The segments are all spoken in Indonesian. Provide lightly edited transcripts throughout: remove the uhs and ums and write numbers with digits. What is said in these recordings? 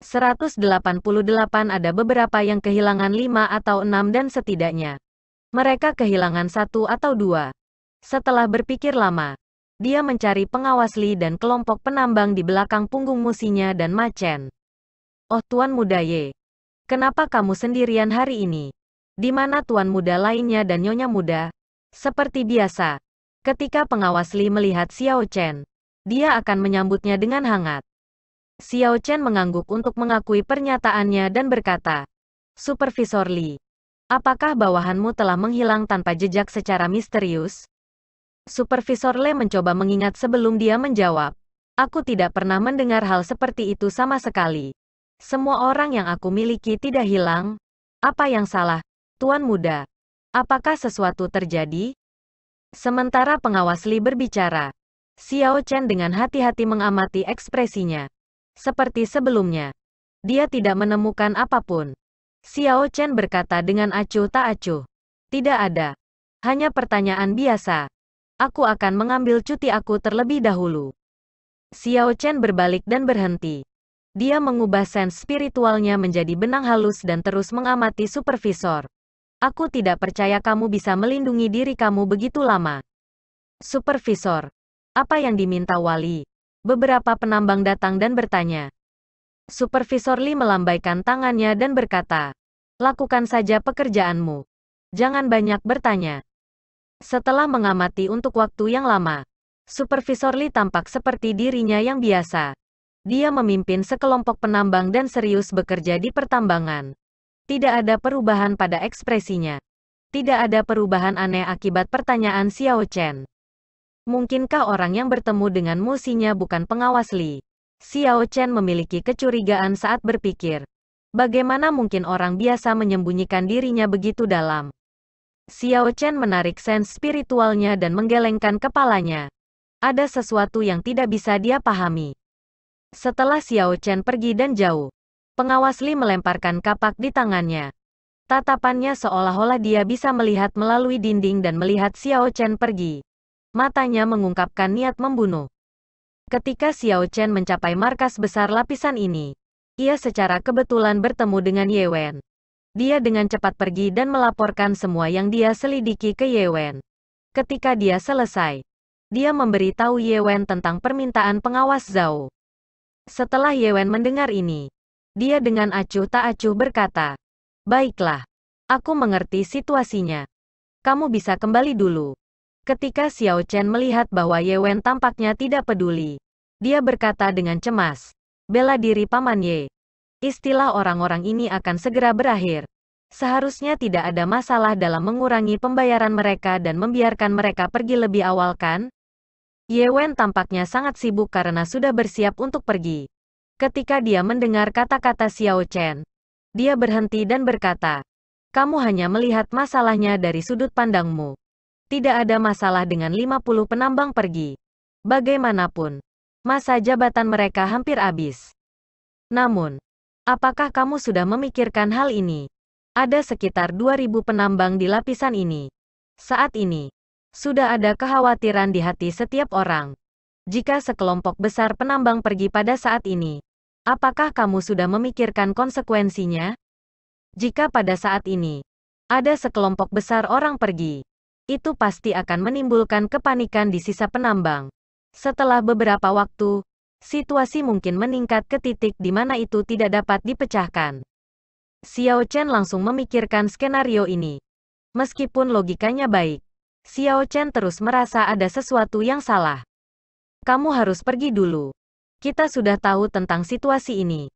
188 ada beberapa yang kehilangan 5 atau 6 dan setidaknya mereka kehilangan 1 atau 2. Setelah berpikir lama, dia mencari pengawas Li dan kelompok penambang di belakang punggung musinya dan Ma Chen. Oh Tuan Muda Ye, kenapa kamu sendirian hari ini? Di mana Tuan Muda lainnya dan Nyonya Muda? Seperti biasa, ketika pengawas Li melihat Xiao Chen, dia akan menyambutnya dengan hangat. Xiao Chen mengangguk untuk mengakui pernyataannya dan berkata, Supervisor Li, apakah bawahanmu telah menghilang tanpa jejak secara misterius? Supervisor Li mencoba mengingat sebelum dia menjawab. Aku tidak pernah mendengar hal seperti itu sama sekali. Semua orang yang aku miliki tidak hilang. Apa yang salah, Tuan Muda? Apakah sesuatu terjadi? Sementara pengawas Li berbicara, Xiao Chen dengan hati-hati mengamati ekspresinya. Seperti sebelumnya, dia tidak menemukan apapun. Xiao Chen berkata dengan acuh tak acuh. Tidak ada. Hanya pertanyaan biasa. Aku akan mengambil cuti aku terlebih dahulu. Xiao Chen berbalik dan berhenti. Dia mengubah sense spiritualnya menjadi benang halus dan terus mengamati supervisor. Aku tidak percaya kamu bisa melindungi diri kamu begitu lama. Supervisor, apa yang diminta Wali? Beberapa penambang datang dan bertanya. Supervisor Li melambaikan tangannya dan berkata, lakukan saja pekerjaanmu. Jangan banyak bertanya. Setelah mengamati untuk waktu yang lama, Supervisor Li tampak seperti dirinya yang biasa. Dia memimpin sekelompok penambang dan serius bekerja di pertambangan. Tidak ada perubahan pada ekspresinya. Tidak ada perubahan aneh akibat pertanyaan Xiao Chen. Mungkinkah orang yang bertemu dengan musinya bukan pengawas Li? Xiao Chen memiliki kecurigaan saat berpikir. Bagaimana mungkin orang biasa menyembunyikan dirinya begitu dalam? Xiao Chen menarik sense spiritualnya dan menggelengkan kepalanya. Ada sesuatu yang tidak bisa dia pahami. Setelah Xiao Chen pergi dan jauh, pengawas Li melemparkan kapak di tangannya. Tatapannya seolah-olah dia bisa melihat melalui dinding dan melihat Xiao Chen pergi. Matanya mengungkapkan niat membunuh. Ketika Xiao Chen mencapai markas besar lapisan ini, ia secara kebetulan bertemu dengan Ye Wen. Dia dengan cepat pergi dan melaporkan semua yang dia selidiki ke Ye Wen. Ketika dia selesai, dia memberitahu Ye Wen tentang permintaan pengawas Zhao. Setelah Ye Wen mendengar ini, dia dengan acuh tak acuh berkata, baiklah, aku mengerti situasinya. Kamu bisa kembali dulu. Ketika Xiao Chen melihat bahwa Ye Wen tampaknya tidak peduli, dia berkata dengan cemas, bela diri Paman Ye. Istilah orang-orang ini akan segera berakhir. Seharusnya tidak ada masalah dalam mengurangi pembayaran mereka dan membiarkan mereka pergi lebih awal kan? Ye Wen tampaknya sangat sibuk karena sudah bersiap untuk pergi. Ketika dia mendengar kata-kata Xiao Chen, dia berhenti dan berkata, kamu hanya melihat masalahnya dari sudut pandangmu. Tidak ada masalah dengan 50 penambang pergi. Bagaimanapun, masa jabatan mereka hampir habis. Namun, apakah kamu sudah memikirkan hal ini? Ada sekitar 2000 penambang di lapisan ini. Saat ini, sudah ada kekhawatiran di hati setiap orang. Jika sekelompok besar penambang pergi pada saat ini, apakah kamu sudah memikirkan konsekuensinya? Jika pada saat ini, ada sekelompok besar orang pergi, itu pasti akan menimbulkan kepanikan di sisa penambang. Setelah beberapa waktu, situasi mungkin meningkat ke titik di mana itu tidak dapat dipecahkan. Xiao Chen langsung memikirkan skenario ini. Meskipun logikanya baik, Xiao Chen terus merasa ada sesuatu yang salah. Kamu harus pergi dulu. Kita sudah tahu tentang situasi ini.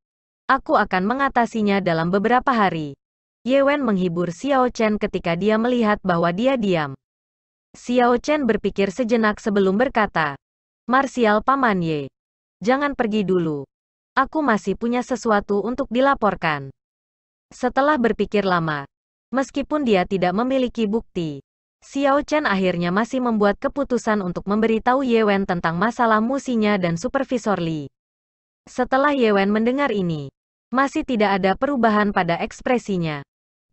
Aku akan mengatasinya dalam beberapa hari. Ye Wen menghibur Xiao Chen ketika dia melihat bahwa dia diam. Xiao Chen berpikir sejenak sebelum berkata, Marsial Paman Ye, jangan pergi dulu. Aku masih punya sesuatu untuk dilaporkan. Setelah berpikir lama, meskipun dia tidak memiliki bukti, Xiao Chen akhirnya masih membuat keputusan untuk memberitahu Ye Wen tentang masalah musinya dan Supervisor Li. Setelah Ye Wen mendengar ini, masih tidak ada perubahan pada ekspresinya.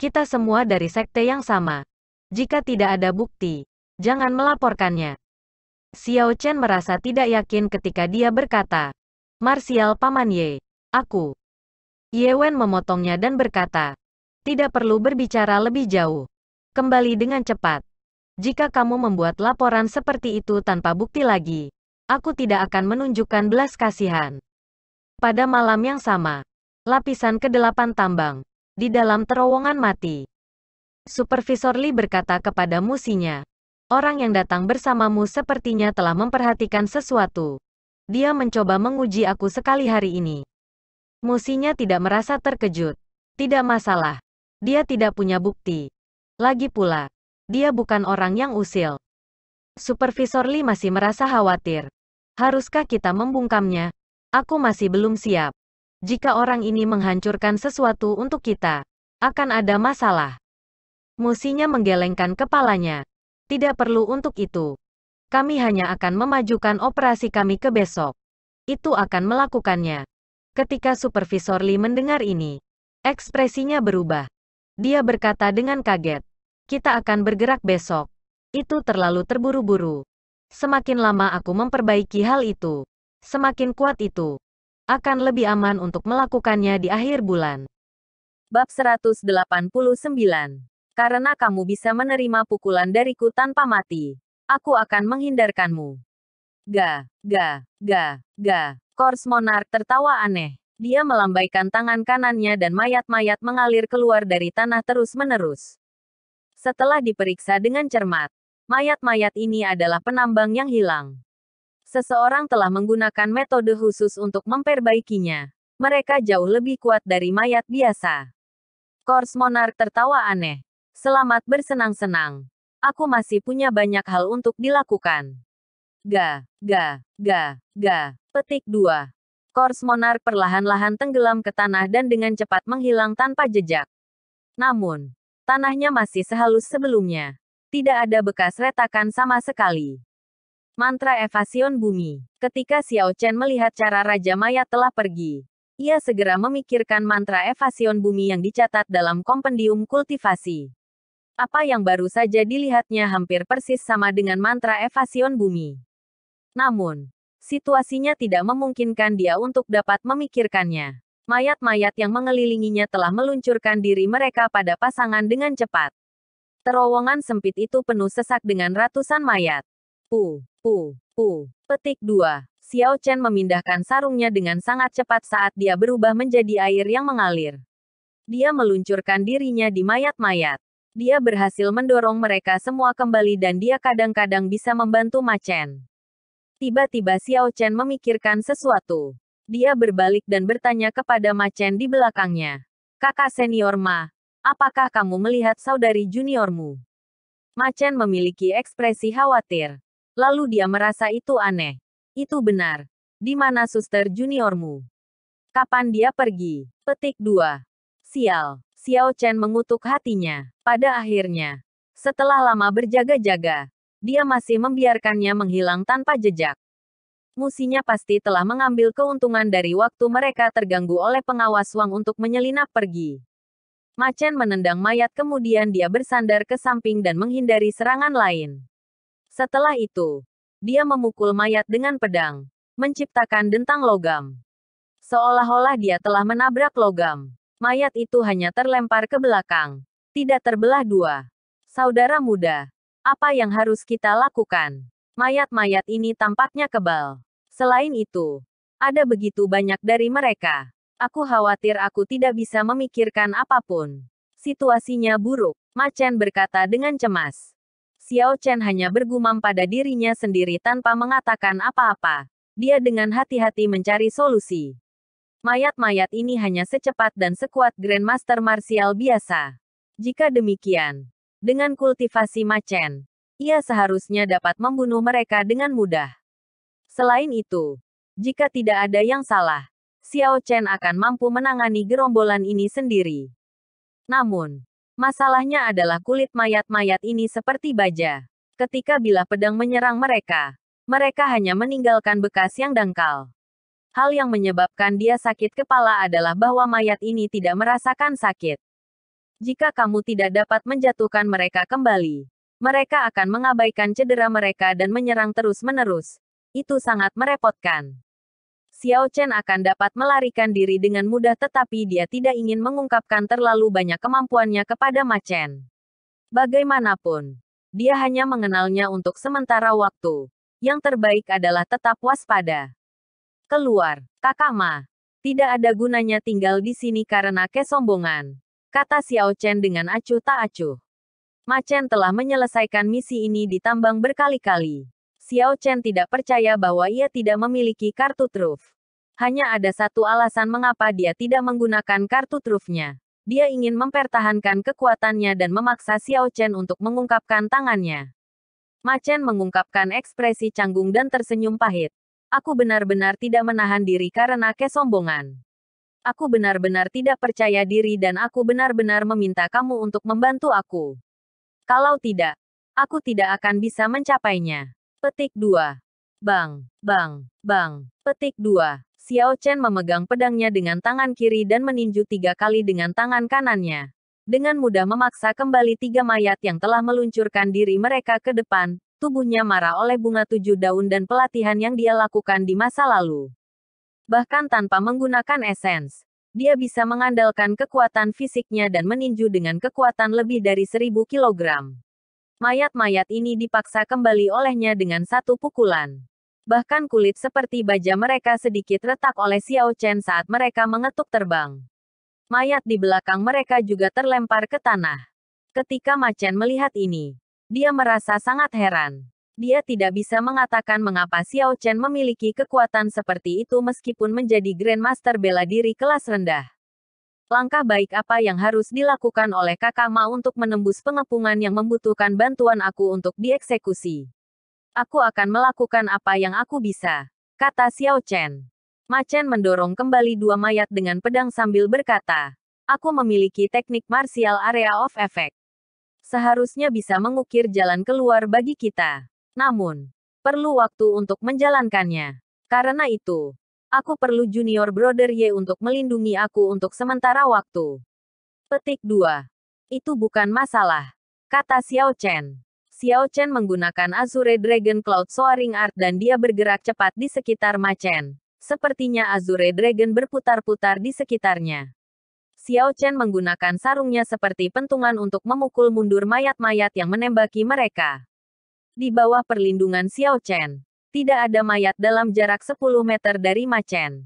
Kita semua dari sekte yang sama. Jika tidak ada bukti, jangan melaporkannya. Xiao Chen merasa tidak yakin ketika dia berkata, Marsial Paman Ye, aku Ye Wen memotongnya dan berkata, tidak perlu berbicara lebih jauh. Kembali dengan cepat. Jika kamu membuat laporan seperti itu tanpa bukti lagi, aku tidak akan menunjukkan belas kasihan. Pada malam yang sama, lapisan ke-8 tambang, di dalam terowongan mati. Supervisor Lee berkata kepada musinya, orang yang datang bersamamu sepertinya telah memperhatikan sesuatu. Dia mencoba menguji aku sekali hari ini. Musinya tidak merasa terkejut. Tidak masalah. Dia tidak punya bukti. Lagi pula, dia bukan orang yang usil. Supervisor Lee masih merasa khawatir. Haruskah kita membungkamnya? Aku masih belum siap. Jika orang ini menghancurkan sesuatu untuk kita, akan ada masalah. Musinya menggelengkan kepalanya. Tidak perlu untuk itu. Kami hanya akan memajukan operasi kami ke besok. Itu akan melakukannya. Ketika Supervisor Lee mendengar ini, ekspresinya berubah. Dia berkata dengan kaget, kita akan bergerak besok. Itu terlalu terburu-buru. Semakin lama aku memperbaiki hal itu, semakin kuat itu. Akan lebih aman untuk melakukannya di akhir bulan. Bab 189. Karena kamu bisa menerima pukulan dariku tanpa mati, aku akan menghindarkanmu. Ga. Kors Monark tertawa aneh. Dia melambaikan tangan kanannya dan mayat-mayat mengalir keluar dari tanah terus-menerus. Setelah diperiksa dengan cermat, mayat-mayat ini adalah penambang yang hilang. Seseorang telah menggunakan metode khusus untuk memperbaikinya. Mereka jauh lebih kuat dari mayat biasa. Kors Monark tertawa aneh. Selamat bersenang-senang. Aku masih punya banyak hal untuk dilakukan. Ga. Petik 2. Kors Monark perlahan-lahan tenggelam ke tanah dan dengan cepat menghilang tanpa jejak. Namun, tanahnya masih sehalus sebelumnya. Tidak ada bekas retakan sama sekali. Mantra evasion bumi. Ketika Xiao Chen melihat cara Raja Mayat telah pergi, ia segera memikirkan mantra evasion bumi yang dicatat dalam kompendium kultivasi. Apa yang baru saja dilihatnya hampir persis sama dengan mantra evasion bumi. Namun, situasinya tidak memungkinkan dia untuk dapat memikirkannya. Mayat-mayat yang mengelilinginya telah meluncurkan diri mereka pada pasangan dengan cepat. Terowongan sempit itu penuh sesak dengan ratusan mayat. Petik 2. Xiao Chen memindahkan sarungnya dengan sangat cepat saat dia berubah menjadi air yang mengalir. Dia meluncurkan dirinya di mayat-mayat. Dia berhasil mendorong mereka semua kembali dan dia kadang-kadang bisa membantu Ma Chen. Tiba-tiba Xiao Chen memikirkan sesuatu. Dia berbalik dan bertanya kepada Ma Chen di belakangnya. Kakak senior Ma, apakah kamu melihat saudari juniormu? Ma Chen memiliki ekspresi khawatir. Lalu dia merasa itu aneh. Itu benar. Di mana suster juniormu? Kapan dia pergi? Petik 2. Sial. Xiao Chen mengutuk hatinya. Pada akhirnya, setelah lama berjaga-jaga, dia masih membiarkannya menghilang tanpa jejak. Musinya pasti telah mengambil keuntungan dari waktu mereka terganggu oleh pengawas Wang untuk menyelinap pergi. Ma Chen menendang mayat kemudian dia bersandar ke samping dan menghindari serangan lain. Setelah itu, dia memukul mayat dengan pedang, menciptakan dentang logam. Seolah-olah dia telah menabrak logam. Mayat itu hanya terlempar ke belakang. Tidak terbelah dua. Saudara muda, apa yang harus kita lakukan? Mayat-mayat ini tampaknya kebal. Selain itu, ada begitu banyak dari mereka. Aku khawatir aku tidak bisa memikirkan apapun. Situasinya buruk, Ma Chen berkata dengan cemas. Xiao Chen hanya bergumam pada dirinya sendiri tanpa mengatakan apa-apa. Dia dengan hati-hati mencari solusi. Mayat-mayat ini hanya secepat dan sekuat Grandmaster martial biasa. Jika demikian, dengan kultivasi Ma Chen, ia seharusnya dapat membunuh mereka dengan mudah. Selain itu, jika tidak ada yang salah, Xiao Chen akan mampu menangani gerombolan ini sendiri. Namun, masalahnya adalah kulit mayat-mayat ini seperti baja. Ketika bilah pedang menyerang mereka, mereka hanya meninggalkan bekas yang dangkal. Hal yang menyebabkan dia sakit kepala adalah bahwa mayat ini tidak merasakan sakit. Jika kamu tidak dapat menjatuhkan mereka kembali, mereka akan mengabaikan cedera mereka dan menyerang terus-menerus. Itu sangat merepotkan. Xiao Chen akan dapat melarikan diri dengan mudah, tetapi dia tidak ingin mengungkapkan terlalu banyak kemampuannya kepada Ma Chen. Bagaimanapun, dia hanya mengenalnya untuk sementara waktu. Yang terbaik adalah tetap waspada. Keluar, Kakak Ma. Tidak ada gunanya tinggal di sini karena kesombongan, kata Xiao Chen dengan acuh tak acuh. Ma Chen telah menyelesaikan misi ini di tambang berkali-kali. Xiao Chen tidak percaya bahwa ia tidak memiliki kartu truf. Hanya ada satu alasan mengapa dia tidak menggunakan kartu trufnya. Dia ingin mempertahankan kekuatannya dan memaksa Xiao Chen untuk mengungkapkan tangannya. Ma Chen mengungkapkan ekspresi canggung dan tersenyum pahit. Aku benar-benar tidak menahan diri karena kesombongan. Aku benar-benar tidak percaya diri dan aku benar-benar meminta kamu untuk membantu aku. Kalau tidak, aku tidak akan bisa mencapainya. Petik 2. Bang, bang, bang. Petik 2. Xiao Chen memegang pedangnya dengan tangan kiri dan meninju 3 kali dengan tangan kanannya. Dengan mudah memaksa kembali 3 mayat yang telah meluncurkan diri mereka ke depan, tubuhnya marah oleh bunga 7 daun dan pelatihan yang dia lakukan di masa lalu. Bahkan tanpa menggunakan esens, dia bisa mengandalkan kekuatan fisiknya dan meninju dengan kekuatan lebih dari 1000 kilogram. Mayat-mayat ini dipaksa kembali olehnya dengan satu pukulan. Bahkan kulit seperti baja mereka sedikit retak oleh Xiao Chen saat mereka mengetuk terbang. Mayat di belakang mereka juga terlempar ke tanah. Ketika Ma Chen melihat ini, dia merasa sangat heran. Dia tidak bisa mengatakan mengapa Xiao Chen memiliki kekuatan seperti itu meskipun menjadi Grandmaster bela diri kelas rendah. Langkah baik apa yang harus dilakukan oleh Kakak Ma untuk menembus pengepungan yang membutuhkan bantuan aku untuk dieksekusi? Aku akan melakukan apa yang aku bisa, kata Xiao Chen. Ma Chen mendorong kembali 2 mayat dengan pedang sambil berkata, aku memiliki teknik martial area of effect. Seharusnya bisa mengukir jalan keluar bagi kita. Namun, perlu waktu untuk menjalankannya. Karena itu, aku perlu Junior Brother Ye untuk melindungi aku untuk sementara waktu. Petik 2. Itu bukan masalah, kata Xiao Chen. Xiao Chen menggunakan Azure Dragon Cloud Soaring Art dan dia bergerak cepat di sekitar Ma Chen. Sepertinya Azure Dragon berputar-putar di sekitarnya. Xiao Chen menggunakan sarungnya seperti pentungan untuk memukul mundur mayat-mayat yang menembaki mereka. Di bawah perlindungan Xiao Chen, tidak ada mayat dalam jarak 10 meter dari Ma Chen.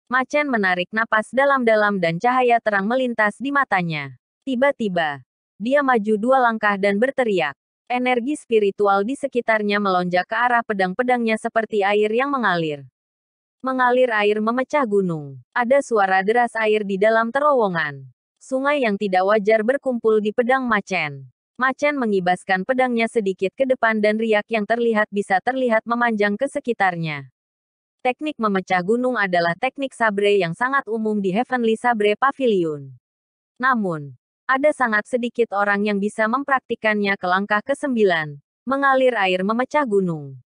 Ma Chen menarik napas dalam-dalam dan cahaya terang melintas di matanya. Tiba-tiba, dia maju 2 langkah dan berteriak. Energi spiritual di sekitarnya melonjak ke arah pedang-pedangnya seperti air yang mengalir. Mengalir air memecah gunung. Ada suara deras air di dalam terowongan. Sungai yang tidak wajar berkumpul di pedang Ma Chen. Ma Chen mengibaskan pedangnya sedikit ke depan dan riak yang terlihat bisa terlihat memanjang ke sekitarnya. Teknik memecah gunung adalah teknik sabre yang sangat umum di Heavenly Sabre Pavilion. Namun, ada sangat sedikit orang yang bisa mempraktikannya ke langkah ke-9, mengalir air memecah gunung.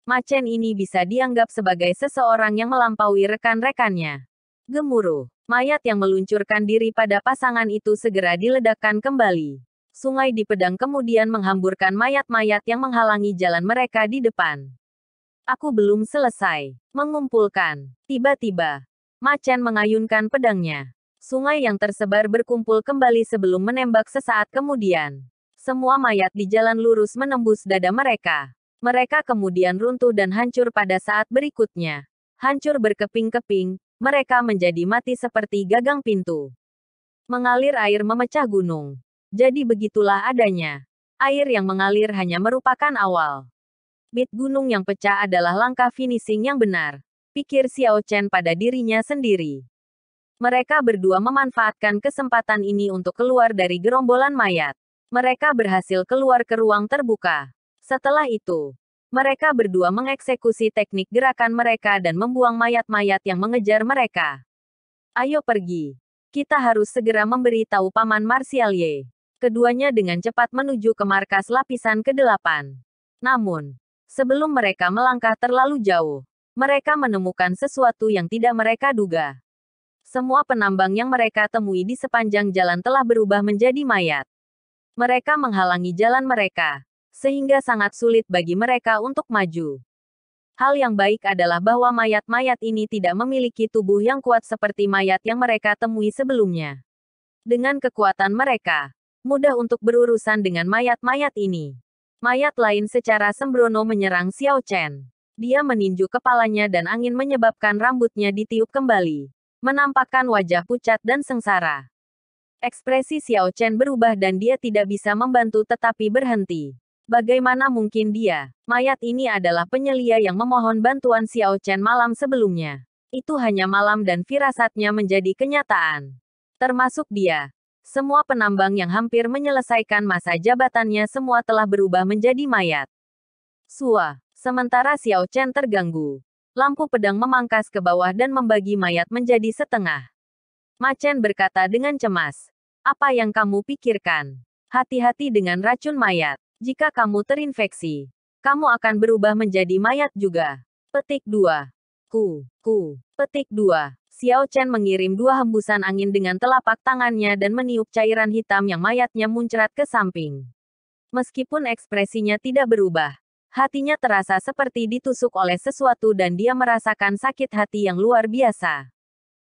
Ma Chen ini bisa dianggap sebagai seseorang yang melampaui rekan-rekannya. Gemuruh, mayat yang meluncurkan diri pada pasangan itu segera diledakkan kembali. Sungai di pedang kemudian menghamburkan mayat-mayat yang menghalangi jalan mereka di depan. Aku belum selesai mengumpulkan. Tiba-tiba, Ma Chen mengayunkan pedangnya. Sungai yang tersebar berkumpul kembali sebelum menembak sesaat kemudian. Semua mayat di jalan lurus menembus dada mereka. Mereka kemudian runtuh dan hancur pada saat berikutnya. Hancur berkeping-keping, mereka menjadi mati seperti gagang pintu. Mengalir air memecah gunung. Jadi begitulah adanya. Air yang mengalir hanya merupakan awal. Bit gunung yang pecah adalah langkah finishing yang benar, pikir Xiao Chen pada dirinya sendiri. Mereka berdua memanfaatkan kesempatan ini untuk keluar dari gerombolan mayat. Mereka berhasil keluar ke ruang terbuka. Setelah itu, mereka berdua mengeksekusi teknik gerakan mereka dan membuang mayat-mayat yang mengejar mereka. Ayo pergi. Kita harus segera memberitahu Paman Martial Ye. Keduanya dengan cepat menuju ke markas lapisan ke-8. Namun, sebelum mereka melangkah terlalu jauh, mereka menemukan sesuatu yang tidak mereka duga. Semua penambang yang mereka temui di sepanjang jalan telah berubah menjadi mayat. Mereka menghalangi jalan mereka, sehingga sangat sulit bagi mereka untuk maju. Hal yang baik adalah bahwa mayat-mayat ini tidak memiliki tubuh yang kuat seperti mayat yang mereka temui sebelumnya. Dengan kekuatan mereka, mudah untuk berurusan dengan mayat-mayat ini. Mayat lain secara sembrono menyerang Xiao Chen. Dia meninju kepalanya dan angin menyebabkan rambutnya ditiup kembali, menampakkan wajah pucat dan sengsara. Ekspresi Xiao Chen berubah dan dia tidak bisa membantu tetapi berhenti. Bagaimana mungkin dia? Mayat ini adalah penyelia yang memohon bantuan Xiao Chen malam sebelumnya. Itu hanya malam dan firasatnya menjadi kenyataan. Termasuk dia. Semua penambang yang hampir menyelesaikan masa jabatannya semua telah berubah menjadi mayat. Sua. Sementara Xiao Chen terganggu. Lampu pedang memangkas ke bawah dan membagi mayat menjadi setengah. Ma Chen berkata dengan cemas. Apa yang kamu pikirkan? Hati-hati dengan racun mayat. Jika kamu terinfeksi, kamu akan berubah menjadi mayat juga. Petik 2. Petik 2. Xiao Chen mengirim 2 hembusan angin dengan telapak tangannya dan meniup cairan hitam yang mayatnya muncrat ke samping. Meskipun ekspresinya tidak berubah, hatinya terasa seperti ditusuk oleh sesuatu dan dia merasakan sakit hati yang luar biasa.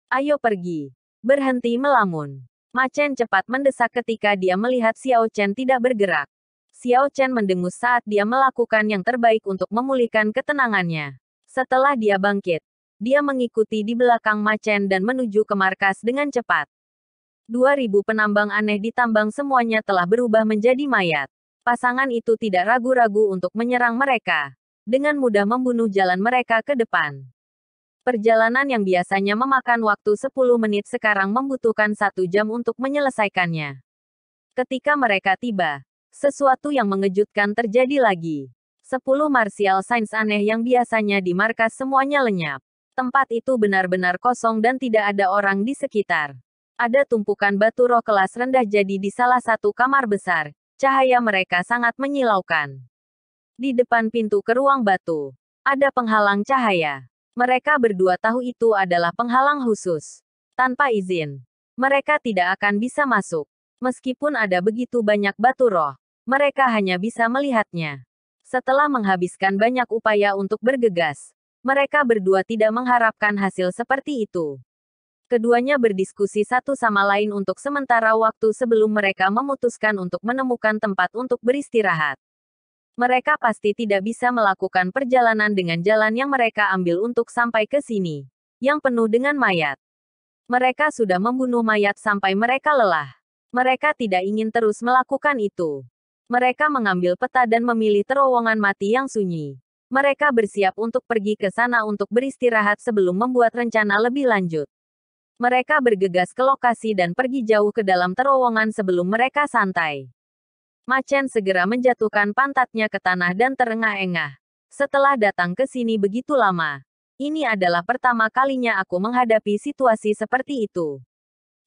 Ayo pergi. Berhenti melamun. Ma Chen cepat mendesak ketika dia melihat Xiao Chen tidak bergerak. Xiao Chen mendengus saat dia melakukan yang terbaik untuk memulihkan ketenangannya. Setelah dia bangkit, dia mengikuti di belakang Ma Chen dan menuju ke markas dengan cepat. 2000 penambang aneh di tambang semuanya telah berubah menjadi mayat. Pasangan itu tidak ragu-ragu untuk menyerang mereka. Dengan mudah membunuh jalan mereka ke depan. Perjalanan yang biasanya memakan waktu 10 menit sekarang membutuhkan 1 jam untuk menyelesaikannya. Ketika mereka tiba, sesuatu yang mengejutkan terjadi lagi. 10 martial science aneh yang biasanya di markas semuanya lenyap. Tempat itu benar-benar kosong dan tidak ada orang di sekitar. Ada tumpukan batu roh kelas rendah jadi di salah satu kamar besar. Cahaya mereka sangat menyilaukan. Di depan pintu ke ruang batu, ada penghalang cahaya. Mereka berdua tahu itu adalah penghalang khusus. Tanpa izin, mereka tidak akan bisa masuk. Meskipun ada begitu banyak batu roh, mereka hanya bisa melihatnya. Setelah menghabiskan banyak upaya untuk bergegas, mereka berdua tidak mengharapkan hasil seperti itu. Keduanya berdiskusi satu sama lain untuk sementara waktu sebelum mereka memutuskan untuk menemukan tempat untuk beristirahat. Mereka pasti tidak bisa melakukan perjalanan dengan jalan yang mereka ambil untuk sampai ke sini, yang penuh dengan mayat. Mereka sudah membunuh mayat sampai mereka lelah. Mereka tidak ingin terus melakukan itu. Mereka mengambil peta dan memilih terowongan mati yang sunyi. Mereka bersiap untuk pergi ke sana untuk beristirahat sebelum membuat rencana lebih lanjut. Mereka bergegas ke lokasi dan pergi jauh ke dalam terowongan sebelum mereka santai. Ma Chen segera menjatuhkan pantatnya ke tanah dan terengah-engah. Setelah datang ke sini begitu lama, ini adalah pertama kalinya aku menghadapi situasi seperti itu.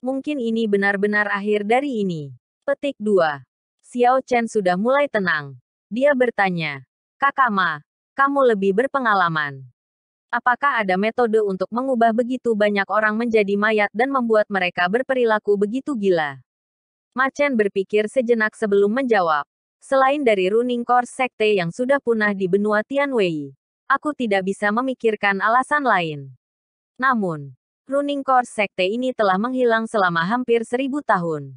Mungkin ini benar-benar akhir dari ini. Petik 2. Xiao Chen sudah mulai tenang. Dia bertanya, Kakak Ma, kamu lebih berpengalaman. Apakah ada metode untuk mengubah begitu banyak orang menjadi mayat dan membuat mereka berperilaku begitu gila? Ma Chen berpikir sejenak sebelum menjawab. Selain dari Running Course Sekte yang sudah punah di benua Tianwei, aku tidak bisa memikirkan alasan lain. Namun, Running Course Sekte ini telah menghilang selama hampir 1000 tahun.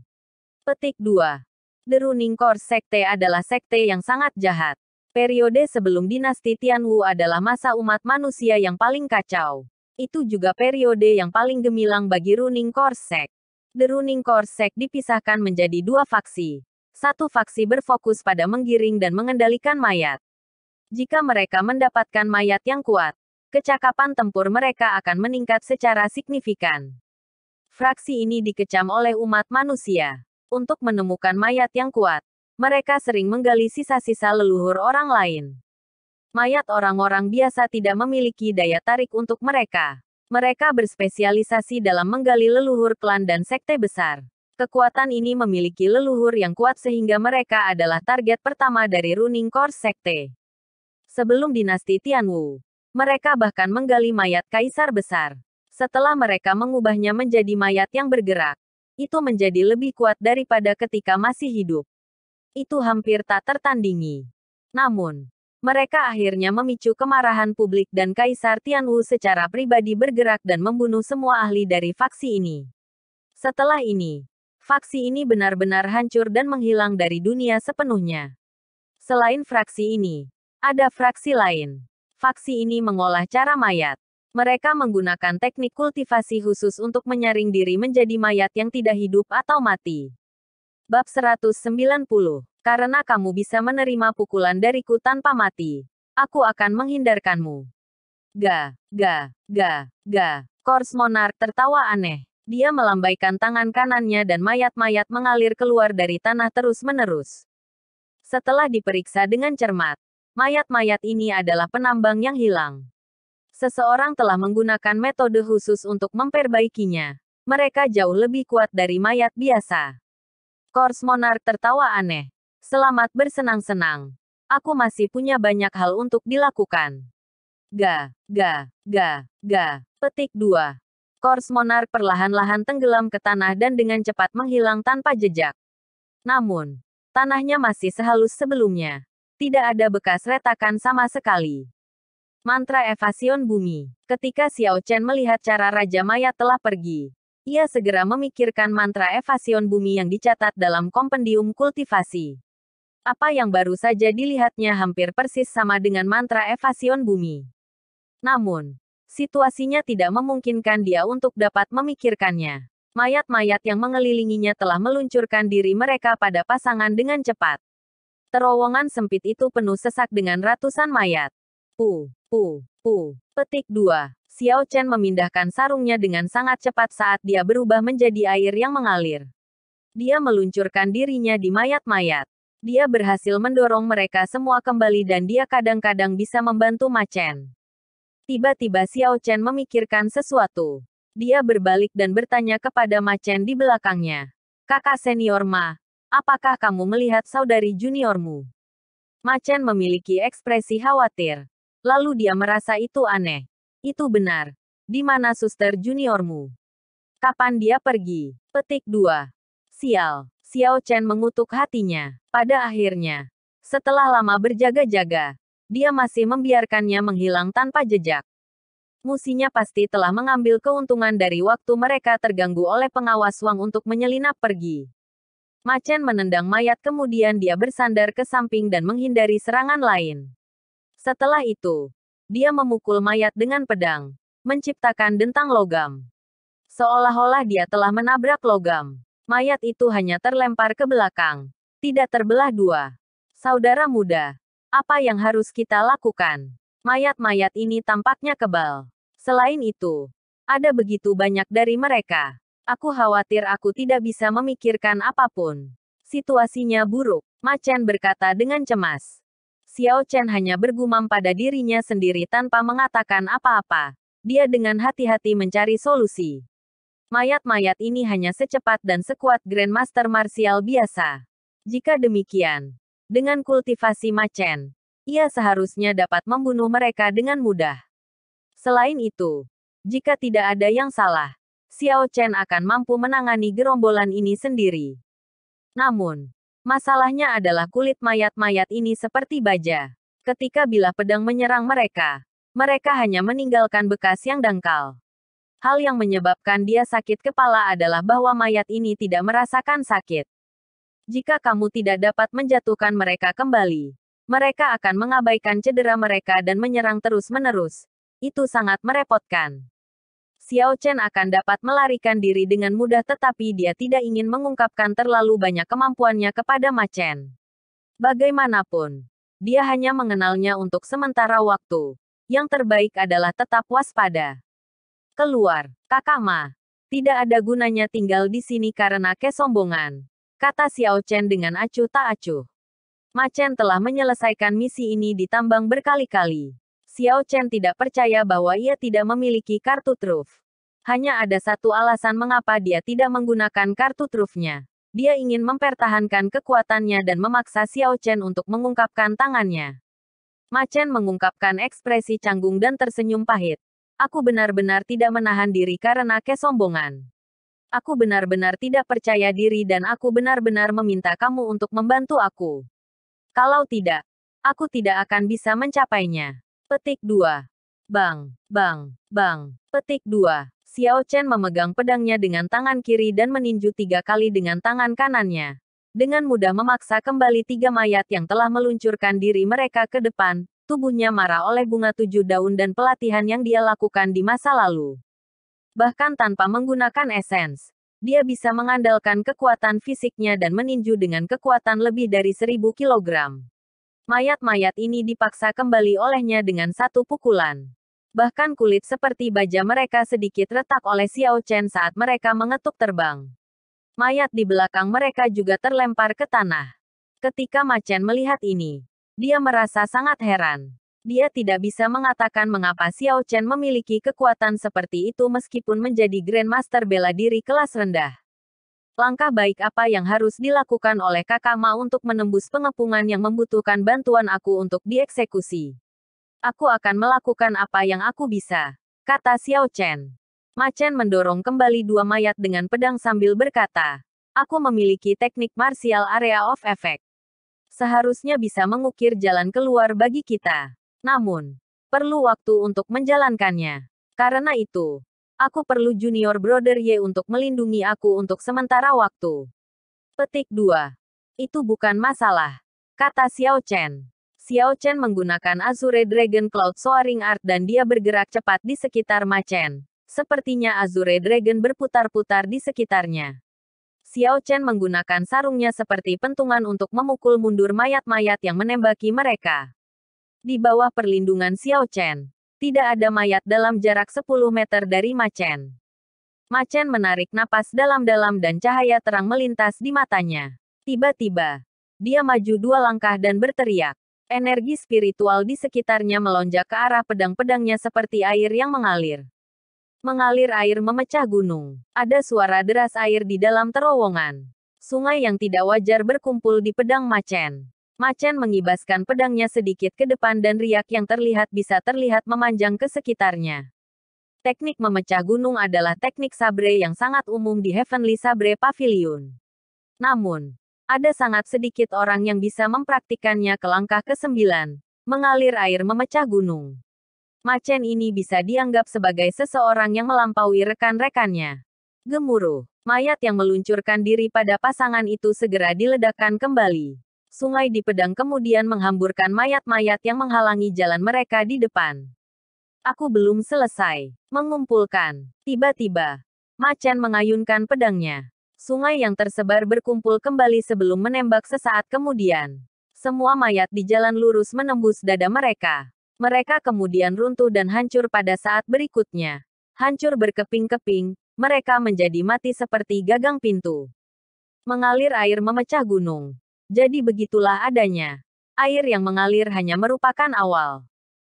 Petik 2. The Running Course Sekte adalah sekte yang sangat jahat. Periode sebelum dinasti Tianwu adalah masa umat manusia yang paling kacau. Itu juga periode yang paling gemilang bagi Running Course Sect. The Running Course Sect dipisahkan menjadi 2 faksi. Satu faksi berfokus pada menggiring dan mengendalikan mayat. Jika mereka mendapatkan mayat yang kuat, kecakapan tempur mereka akan meningkat secara signifikan. Fraksi ini dikecam oleh umat manusia. Untuk menemukan mayat yang kuat, mereka sering menggali sisa-sisa leluhur orang lain. Mayat orang-orang biasa tidak memiliki daya tarik untuk mereka. Mereka berspesialisasi dalam menggali leluhur klan dan sekte besar. Kekuatan ini memiliki leluhur yang kuat sehingga mereka adalah target pertama dari Running Course Sekte. Sebelum dinasti Tianwu, mereka bahkan menggali mayat kaisar besar. Setelah mereka mengubahnya menjadi mayat yang bergerak, itu menjadi lebih kuat daripada ketika masih hidup. Itu hampir tak tertandingi. Namun, Mereka akhirnya memicu kemarahan publik dan Kaisar Tianwu secara pribadi bergerak dan membunuh semua ahli dari faksi ini. Setelah ini, faksi ini benar-benar hancur dan menghilang dari dunia sepenuhnya. Selain fraksi ini, ada fraksi lain. Faksi ini mengolah cara mayat. Mereka menggunakan teknik kultivasi khusus untuk menyaring diri menjadi mayat yang tidak hidup atau mati. Bab 190. Karena kamu bisa menerima pukulan dariku tanpa mati, aku akan menghindarkanmu. Ga, ga, ga, ga. Kors Monarch tertawa aneh. Dia melambaikan tangan kanannya dan mayat-mayat mengalir keluar dari tanah terus-menerus. Setelah diperiksa dengan cermat, mayat-mayat ini adalah penambang yang hilang. Seseorang telah menggunakan metode khusus untuk memperbaikinya. Mereka jauh lebih kuat dari mayat biasa. Kors Monarch tertawa aneh. Selamat bersenang-senang. Aku masih punya banyak hal untuk dilakukan. Ga, ga, ga, ga. Petik 2. Kors Monarch perlahan-lahan tenggelam ke tanah dan dengan cepat menghilang tanpa jejak. Namun, tanahnya masih sehalus sebelumnya. Tidak ada bekas retakan sama sekali. Mantra evasion bumi. Ketika Xiao Chen melihat cara Raja Mayat telah pergi, ia segera memikirkan mantra evasion bumi yang dicatat dalam kompendium kultivasi. Apa yang baru saja dilihatnya hampir persis sama dengan mantra evasion bumi. Namun, situasinya tidak memungkinkan dia untuk dapat memikirkannya. Mayat-mayat yang mengelilinginya telah meluncurkan diri mereka pada pasangan dengan cepat. Terowongan sempit itu penuh sesak dengan ratusan mayat. Pu. Petik 2. Xiao Chen memindahkan sarungnya dengan sangat cepat saat dia berubah menjadi air yang mengalir. Dia meluncurkan dirinya di mayat-mayat. Dia berhasil mendorong mereka semua kembali dan dia kadang-kadang bisa membantu Ma Chen. Tiba-tiba Xiao Chen memikirkan sesuatu. Dia berbalik dan bertanya kepada Ma Chen di belakangnya. Kakak senior Ma, apakah kamu melihat saudari juniormu? Ma Chen memiliki ekspresi khawatir. Lalu dia merasa itu aneh. Itu benar. Di mana suster juniormu? Kapan dia pergi? Petik 2. Sial. Xiao Chen mengutuk hatinya. Pada akhirnya, setelah lama berjaga-jaga, dia masih membiarkannya menghilang tanpa jejak. Musinya pasti telah mengambil keuntungan dari waktu mereka terganggu oleh pengawas Wang untuk menyelinap pergi. Ma Chen menendang mayat kemudian dia bersandar ke samping dan menghindari serangan lain. Setelah itu, dia memukul mayat dengan pedang, menciptakan dentang logam. Seolah-olah dia telah menabrak logam. Mayat itu hanya terlempar ke belakang, tidak terbelah dua. Saudara muda, apa yang harus kita lakukan? Mayat-mayat ini tampaknya kebal. Selain itu, ada begitu banyak dari mereka. Aku khawatir aku tidak bisa memikirkan apapun. Situasinya buruk, Ma Chen berkata dengan cemas. Xiao Chen hanya bergumam pada dirinya sendiri tanpa mengatakan apa-apa. Dia dengan hati-hati mencari solusi. Mayat-mayat ini hanya secepat dan sekuat Grandmaster martial biasa. Jika demikian, dengan kultivasi Ma Chen, ia seharusnya dapat membunuh mereka dengan mudah. Selain itu, jika tidak ada yang salah, Xiao Chen akan mampu menangani gerombolan ini sendiri. Namun, masalahnya adalah kulit mayat-mayat ini seperti baja. Ketika bilah pedang menyerang mereka, mereka hanya meninggalkan bekas yang dangkal. Hal yang menyebabkan dia sakit kepala adalah bahwa mayat ini tidak merasakan sakit. Jika kamu tidak dapat menjatuhkan mereka kembali, mereka akan mengabaikan cedera mereka dan menyerang terus-menerus. Itu sangat merepotkan. Xiao Chen akan dapat melarikan diri dengan mudah tetapi dia tidak ingin mengungkapkan terlalu banyak kemampuannya kepada Ma Chen. Bagaimanapun, dia hanya mengenalnya untuk sementara waktu. Yang terbaik adalah tetap waspada. Keluar, Kakak Ma. Tidak ada gunanya tinggal di sini karena kesombongan, kata Xiao Chen dengan acuh tak acuh. Ma Chen telah menyelesaikan misi ini di tambang berkali-kali. Xiao Chen tidak percaya bahwa ia tidak memiliki kartu truf. Hanya ada satu alasan mengapa dia tidak menggunakan kartu trufnya. Dia ingin mempertahankan kekuatannya dan memaksa Xiao Chen untuk mengungkapkan tangannya. Ma Chen mengungkapkan ekspresi canggung dan tersenyum pahit. Aku benar-benar tidak menahan diri karena kesombongan. Aku benar-benar tidak percaya diri dan aku benar-benar meminta kamu untuk membantu aku. Kalau tidak, Aku tidak akan bisa mencapainya. Petik 2. Bang, bang, bang. Petik 2. Xiao Chen memegang pedangnya dengan tangan kiri dan meninju 3 kali dengan tangan kanannya. Dengan mudah memaksa kembali 3 mayat yang telah meluncurkan diri mereka ke depan, tubuhnya marah oleh bunga 7 daun dan pelatihan yang dia lakukan di masa lalu. Bahkan tanpa menggunakan esens, dia bisa mengandalkan kekuatan fisiknya dan meninju dengan kekuatan lebih dari 1000 kilogram. Mayat-mayat ini dipaksa kembali olehnya dengan satu pukulan. Bahkan kulit seperti baja mereka sedikit retak oleh Xiao Chen saat mereka mengetuk terbang. Mayat di belakang mereka juga terlempar ke tanah. Ketika Ma Chen melihat ini, dia merasa sangat heran. Dia tidak bisa mengatakan mengapa Xiao Chen memiliki kekuatan seperti itu meskipun menjadi Grandmaster bela diri kelas rendah. Langkah baik apa yang harus dilakukan oleh Kakak Ma untuk menembus pengepungan yang membutuhkan bantuan aku untuk dieksekusi? Aku akan melakukan apa yang aku bisa, kata Xiao Chen. Ma Chen mendorong kembali 2 mayat dengan pedang sambil berkata, aku memiliki teknik martial area of effect. Seharusnya bisa mengukir jalan keluar bagi kita. Namun, perlu waktu untuk menjalankannya. Karena itu, aku perlu Junior Brother Ye untuk melindungi aku untuk sementara waktu. Petik 2. Itu bukan masalah, kata Xiao Chen. Xiao Chen menggunakan Azure Dragon Cloud Soaring Art dan dia bergerak cepat di sekitar Ma Chen. Sepertinya Azure Dragon berputar-putar di sekitarnya. Xiao Chen menggunakan sarungnya seperti pentungan untuk memukul mundur mayat-mayat yang menembaki mereka. Di bawah perlindungan Xiao Chen, tidak ada mayat dalam jarak 10 meter dari Ma Chen. Ma Chen menarik napas dalam-dalam dan cahaya terang melintas di matanya. Tiba-tiba, dia maju 2 langkah dan berteriak. Energi spiritual di sekitarnya melonjak ke arah pedang-pedangnya seperti air yang mengalir. Mengalir air memecah gunung. Ada suara deras air di dalam terowongan. Sungai yang tidak wajar berkumpul di pedang Ma Chen. Ma Chen mengibaskan pedangnya sedikit ke depan dan riak yang terlihat bisa terlihat memanjang ke sekitarnya. Teknik memecah gunung adalah teknik sabre yang sangat umum di Heavenly Sabre Pavilion. Namun, ada sangat sedikit orang yang bisa mempraktikannya ke langkah ke-9, mengalir air memecah gunung. Ma Chen ini bisa dianggap sebagai seseorang yang melampaui rekan-rekannya. Gemuruh, mayat yang meluncurkan diri pada pasangan itu segera diledakkan kembali. Sungai di pedang kemudian menghamburkan mayat-mayat yang menghalangi jalan mereka di depan. Aku belum selesai mengumpulkan. Tiba-tiba, Ma Chen mengayunkan pedangnya. Sungai yang tersebar berkumpul kembali sebelum menembak sesaat kemudian. Semua mayat di jalan lurus menembus dada mereka. Mereka kemudian runtuh dan hancur pada saat berikutnya. Hancur berkeping-keping, mereka menjadi mati seperti gagang pintu. Mengalir air memecah gunung. Jadi begitulah adanya. Air yang mengalir hanya merupakan awal.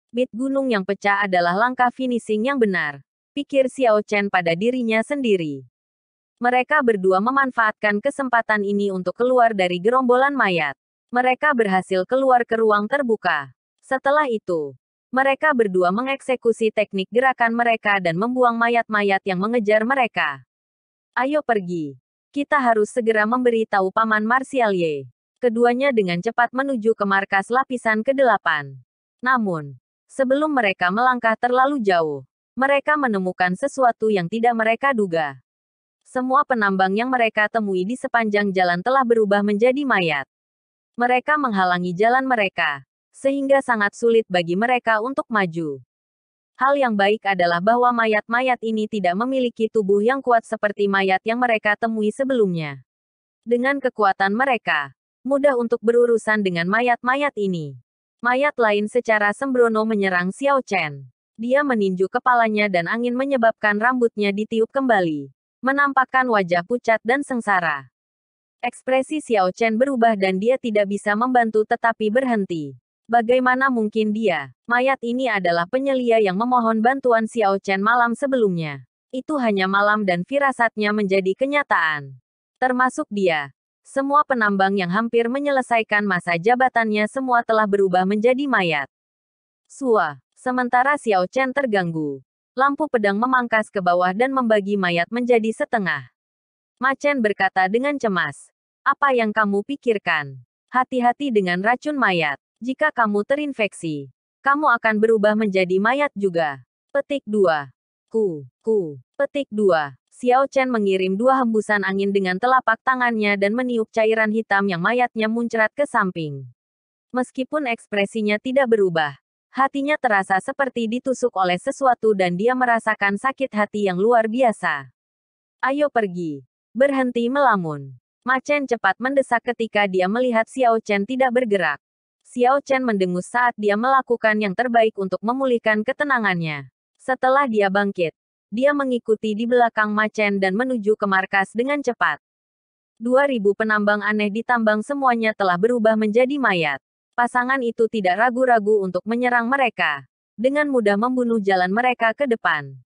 Bit gunung yang pecah adalah langkah finishing yang benar, pikir Xiao Chen pada dirinya sendiri. Mereka berdua memanfaatkan kesempatan ini untuk keluar dari gerombolan mayat. Mereka berhasil keluar ke ruang terbuka. Setelah itu, mereka berdua mengeksekusi teknik gerakan mereka dan membuang mayat-mayat yang mengejar mereka. Ayo pergi. Kita harus segera memberi tahu Paman Martial Ye. Keduanya dengan cepat menuju ke markas lapisan ke-8. Namun, sebelum mereka melangkah terlalu jauh, mereka menemukan sesuatu yang tidak mereka duga. Semua penambang yang mereka temui di sepanjang jalan telah berubah menjadi mayat. Mereka menghalangi jalan mereka, sehingga sangat sulit bagi mereka untuk maju. Hal yang baik adalah bahwa mayat-mayat ini tidak memiliki tubuh yang kuat seperti mayat yang mereka temui sebelumnya. Dengan kekuatan mereka, mudah untuk berurusan dengan mayat-mayat ini. Mayat lain secara sembrono menyerang Xiao Chen. Dia meninju kepalanya dan angin menyebabkan rambutnya ditiup kembali, menampakkan wajah pucat dan sengsara. Ekspresi Xiao Chen berubah dan dia tidak bisa membantu tetapi berhenti. Bagaimana mungkin dia? Mayat ini adalah penyelia yang memohon bantuan Xiao Chen malam sebelumnya. Itu hanya malam dan firasatnya menjadi kenyataan. Termasuk dia. Semua penambang yang hampir menyelesaikan masa jabatannya semua telah berubah menjadi mayat. Sementara Xiao Chen terganggu. Lampu pedang memangkas ke bawah dan membagi mayat menjadi setengah. Ma Chen berkata dengan cemas. Apa yang kamu pikirkan? Hati-hati dengan racun mayat. Jika kamu terinfeksi, kamu akan berubah menjadi mayat juga. Petik 2. Petik 2. Xiao Chen mengirim 2 hembusan angin dengan telapak tangannya dan meniup cairan hitam yang mayatnya muncrat ke samping. Meskipun ekspresinya tidak berubah, hatinya terasa seperti ditusuk oleh sesuatu dan dia merasakan sakit hati yang luar biasa. Ayo pergi. Berhenti melamun. Ma Chen cepat mendesak ketika dia melihat Xiao Chen tidak bergerak. Xiao Chen mendengus saat dia melakukan yang terbaik untuk memulihkan ketenangannya. Setelah dia bangkit, dia mengikuti di belakang Ma Chen dan menuju ke markas dengan cepat. 2000 penambang aneh ditambang semuanya telah berubah menjadi mayat. Pasangan itu tidak ragu-ragu untuk menyerang mereka. Dengan mudah membunuh jalan mereka ke depan.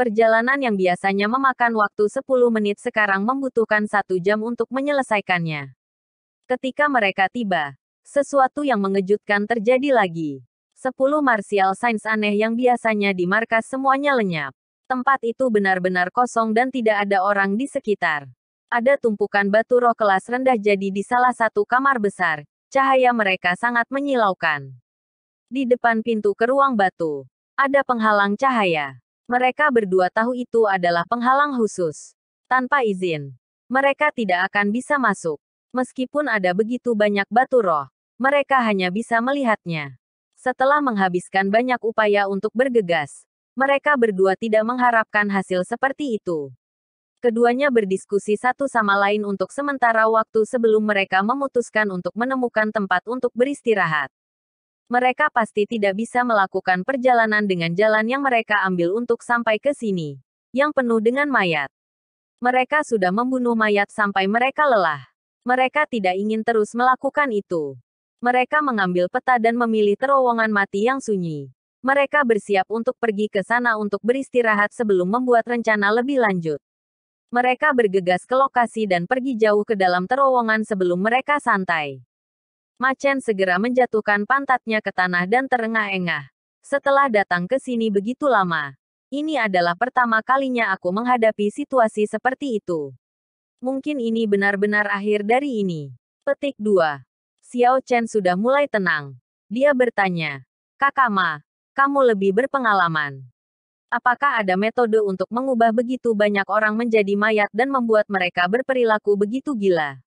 Perjalanan yang biasanya memakan waktu 10 menit sekarang membutuhkan 1 jam untuk menyelesaikannya. Ketika mereka tiba, sesuatu yang mengejutkan terjadi lagi. 10 martial science aneh yang biasanya di markas semuanya lenyap. Tempat itu benar-benar kosong dan tidak ada orang di sekitar. Ada tumpukan batu roh kelas rendah jadi di salah satu kamar besar. Cahaya mereka sangat menyilaukan. Di depan pintu ke ruang batu, ada penghalang cahaya. Mereka berdua tahu itu adalah penghalang khusus. Tanpa izin, mereka tidak akan bisa masuk. Meskipun ada begitu banyak batu roh, mereka hanya bisa melihatnya. Setelah menghabiskan banyak upaya untuk bergegas, mereka berdua tidak mengharapkan hasil seperti itu. Keduanya berdiskusi satu sama lain untuk sementara waktu sebelum mereka memutuskan untuk menemukan tempat untuk beristirahat. Mereka pasti tidak bisa melakukan perjalanan dengan jalan yang mereka ambil untuk sampai ke sini, yang penuh dengan mayat. Mereka sudah membunuh mayat sampai mereka lelah. Mereka tidak ingin terus melakukan itu. Mereka mengambil peta dan memilih terowongan mati yang sunyi. Mereka bersiap untuk pergi ke sana untuk beristirahat sebelum membuat rencana lebih lanjut. Mereka bergegas ke lokasi dan pergi jauh ke dalam terowongan sebelum mereka santai. Ma Chen segera menjatuhkan pantatnya ke tanah dan terengah-engah. Setelah datang ke sini begitu lama, ini adalah pertama kalinya aku menghadapi situasi seperti itu. Mungkin ini benar-benar akhir dari ini. Petik 2. Xiao Chen sudah mulai tenang. Dia bertanya, "Kakak Ma, kamu lebih berpengalaman. Apakah ada metode untuk mengubah begitu banyak orang menjadi mayat dan membuat mereka berperilaku begitu gila?"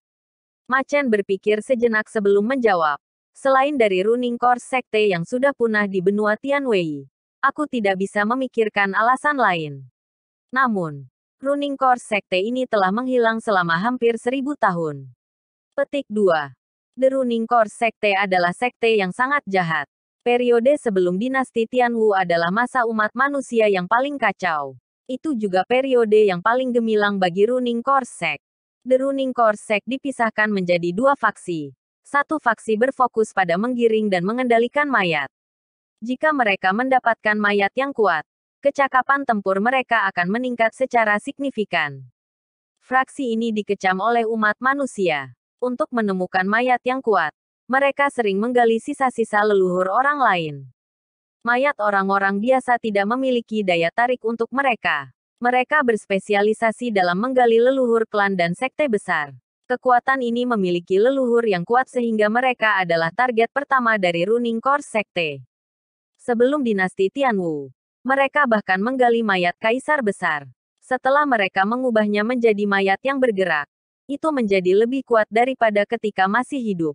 Ma Chen berpikir sejenak sebelum menjawab. Selain dari Running Course Sekte yang sudah punah di benua Tianwei, aku tidak bisa memikirkan alasan lain. Namun, Running Course Sekte ini telah menghilang selama hampir 1000 tahun. Petik 2. The Running Course Sekte adalah sekte yang sangat jahat. Periode sebelum dinasti Tianwu adalah masa umat manusia yang paling kacau. Itu juga periode yang paling gemilang bagi Running Course Sect. The Running Course Sect dipisahkan menjadi 2 faksi. Satu faksi berfokus pada menggiring dan mengendalikan mayat. Jika mereka mendapatkan mayat yang kuat, kecakapan tempur mereka akan meningkat secara signifikan. Fraksi ini dikecam oleh umat manusia. Untuk menemukan mayat yang kuat, mereka sering menggali sisa-sisa leluhur orang lain. Mayat orang-orang biasa tidak memiliki daya tarik untuk mereka. Mereka berspesialisasi dalam menggali leluhur klan dan sekte besar. Kekuatan ini memiliki leluhur yang kuat sehingga mereka adalah target pertama dari Running Course Sekte. Sebelum dinasti Tianwu, mereka bahkan menggali mayat kaisar besar. Setelah mereka mengubahnya menjadi mayat yang bergerak, itu menjadi lebih kuat daripada ketika masih hidup.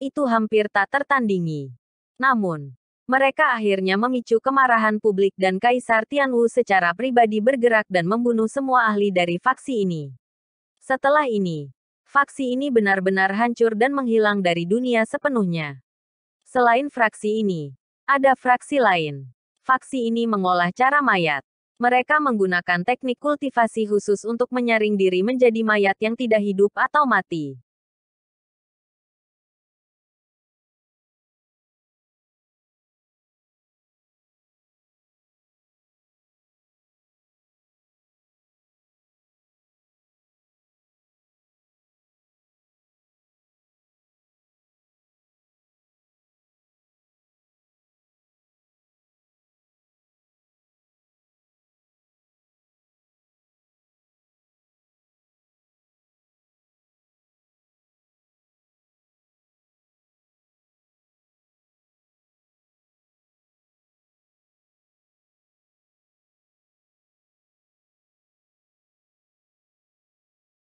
Itu hampir tak tertandingi. Namun, mereka akhirnya memicu kemarahan publik dan Kaisar Tianwu secara pribadi bergerak dan membunuh semua ahli dari faksi ini. Setelah ini, faksi ini benar-benar hancur dan menghilang dari dunia sepenuhnya. Selain fraksi ini, ada fraksi lain. Faksi ini mengolah cara mayat. Mereka menggunakan teknik kultivasi khusus untuk menyaring diri menjadi mayat yang tidak hidup atau mati.